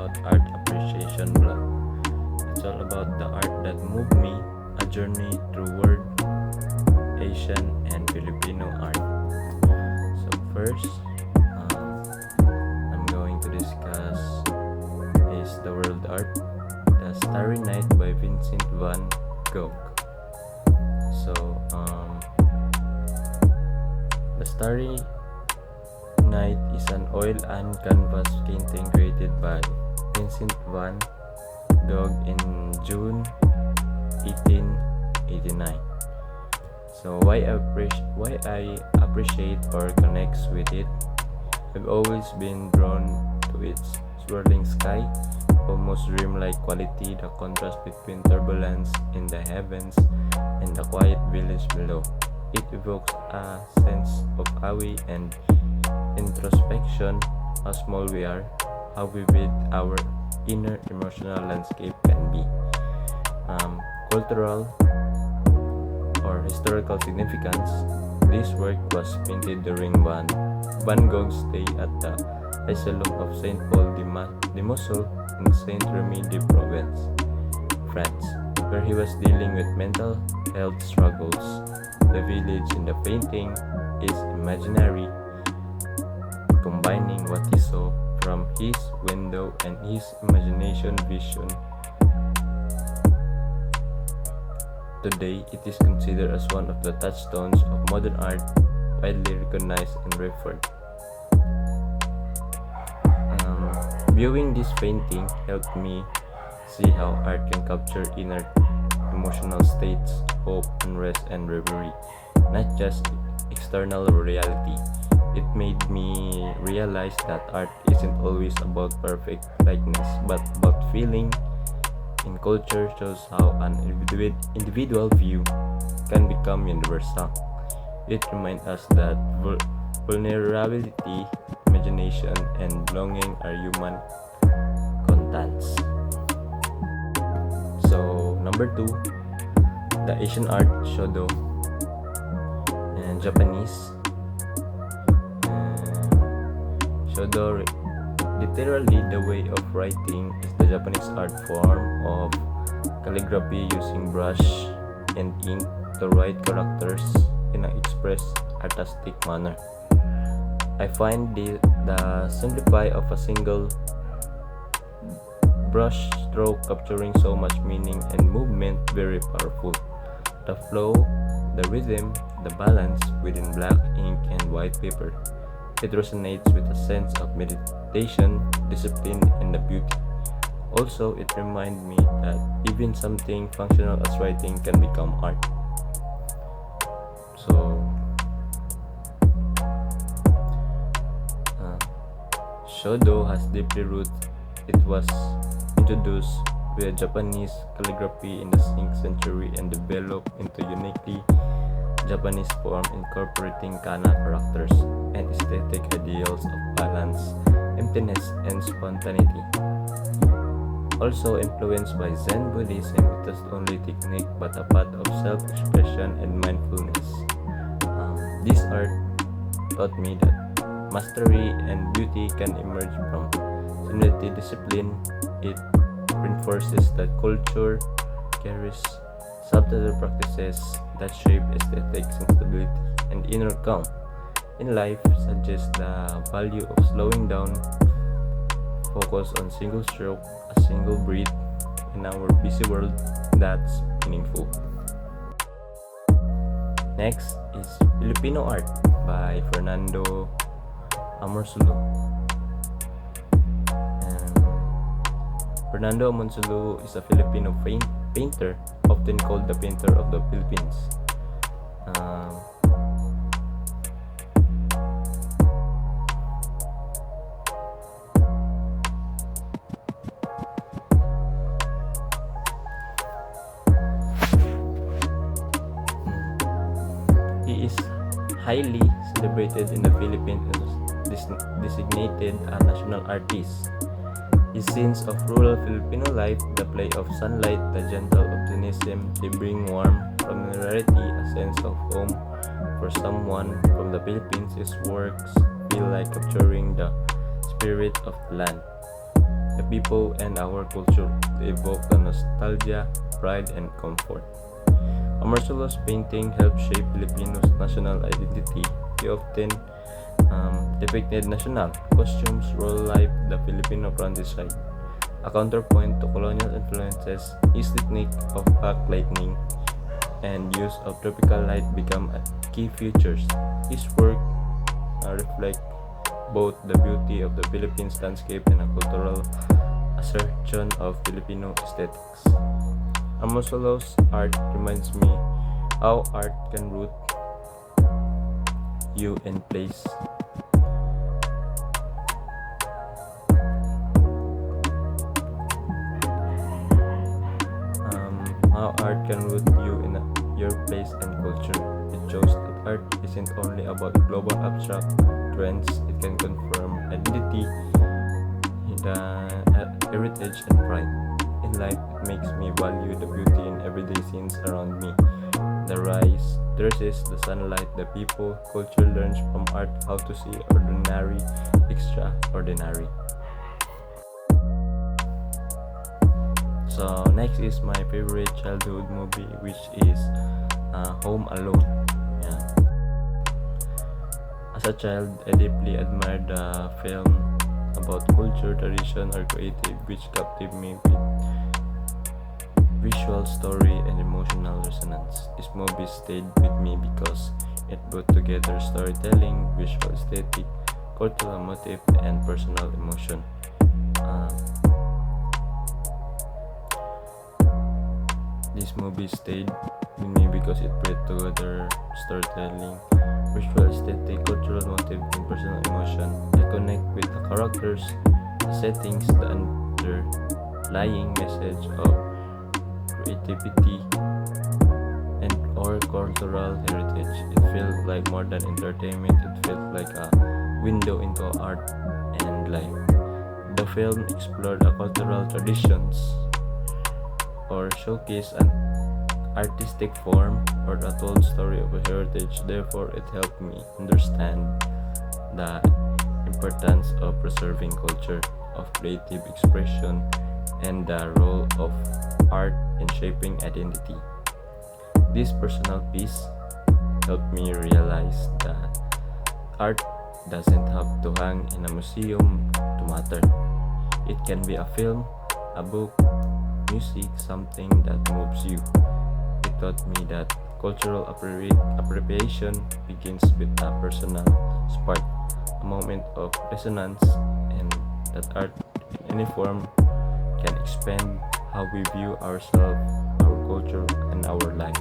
about art appreciation blog. It's all about the art that moved me, a journey through world, Asian, and Filipino art. So first, I'm going to discuss is the world art, The Starry Night by Vincent van Gogh. So, The Starry Night is an oil and canvas painting created by Vincent van Gogh in June 1889. So why I appreciate or connects with it? I've always been drawn to its swirling sky, almost dreamlike quality, the contrast between turbulence in the heavens and the quiet village below. It evokes a sense of awe and introspection, how small we are, how vivid our inner emotional landscape can be. Cultural or historical significance. This work was painted during Van Gogh's stay at the Asylum of Saint Paul de Mosul in Saint-Rémy-de-Provence, France, where he was dealing with mental health struggles. The village in the painting is imaginary, combining what he saw from his window and his imagination vision. Today, it is considered as one of the touchstones of modern art, widely recognized and referred. Viewing this painting helped me see how art can capture inner emotional states, hope, unrest, and reverie, not just external reality. It made me realize that art isn't always about perfect likeness, but about feeling. In culture shows how an individual view can become universal. It reminds us that vulnerability, imagination, and belonging are human constants. So, number 2, the Asian art Shodo and Japanese. Shodo, literally the way of writing, is the Japanese art form of calligraphy using brush and ink to write characters in an express artistic manner. I find the simplify of a single brush stroke capturing so much meaning and movement very powerful. The flow, the rhythm, the balance within black ink and white paper. It resonates with a sense of meditation, discipline, and the beauty. Also, it reminds me that even something functional as writing can become art. So, Shodo has deeply rooted. It was introduced with Japanese calligraphy in the 6th century and developed into uniquely Japanese form incorporating kana characters and aesthetic ideals of balance, emptiness, and spontaneity. Also influenced by Zen Buddhism, it is only technique but a path of self-expression and mindfulness. This art taught me that mastery and beauty can emerge from similarity discipline. It reinforces that culture carries subtle practices that shape aesthetic sensibility and inner calm in life, suggests the value of slowing down, focus on single stroke, a single breath in our busy world that's meaningful. Next is Filipino art by Fernando Amorsulu. Fernando Amorsulu is a Filipino painter, often called the painter of the Philippines. He is highly celebrated in the Philippines and is designated a national artist. His scenes of rural Filipino life, the play of sunlight, the gentle optimism, they bring warm familiarity, a sense of home for someone from the Philippines. His works feel like capturing the spirit of the land. the people, and our culture to evoke the nostalgia, pride, and comfort. Marcelo's painting helped shape Filipinos' national identity. He often depicted national costumes, rural life, the Filipino countryside. A counterpoint to colonial influences, his technique of backlighting and use of tropical light become key features. His work reflect both the beauty of the Philippines landscape and a cultural assertion of Filipino aesthetics. Marcelo's art reminds me how art can root you in place. How art can root you in your place and culture. It shows that art isn't only about global abstract trends, it can confirm identity, the heritage, and pride. In life, it makes me value the beauty in everyday scenes around me. The rises, the sunlight, the people. Culture learns from art how to see ordinary, extraordinary. So next is my favorite childhood movie, which is Home Alone. Yeah. As a child, I deeply admired the film about culture, tradition, or creative, which captivated me with visual story and emotional resonance. This movie stayed with me because it brought together storytelling, visual aesthetic, cultural motif, and personal emotion. This movie stayed with me because it brought together storytelling, visual aesthetic, cultural motif, and personal emotion. I connect with the characters, the settings, the underlying message of creativity and or cultural heritage. It felt like more than entertainment, it felt like a window into art and life. The film explored the cultural traditions or showcase an artistic form or a told story of a heritage. Therefore, it helped me understand the importance of preserving culture, of creative expression, and the role of art in shaping identity. This personal piece helped me realize that art doesn't have to hang in a museum to matter. It can be a film, a book, music, something that moves you. It taught me that cultural appropriation begins with a personal spark, a moment of resonance, and that art in any form can expand how we view ourselves, our culture, and our life.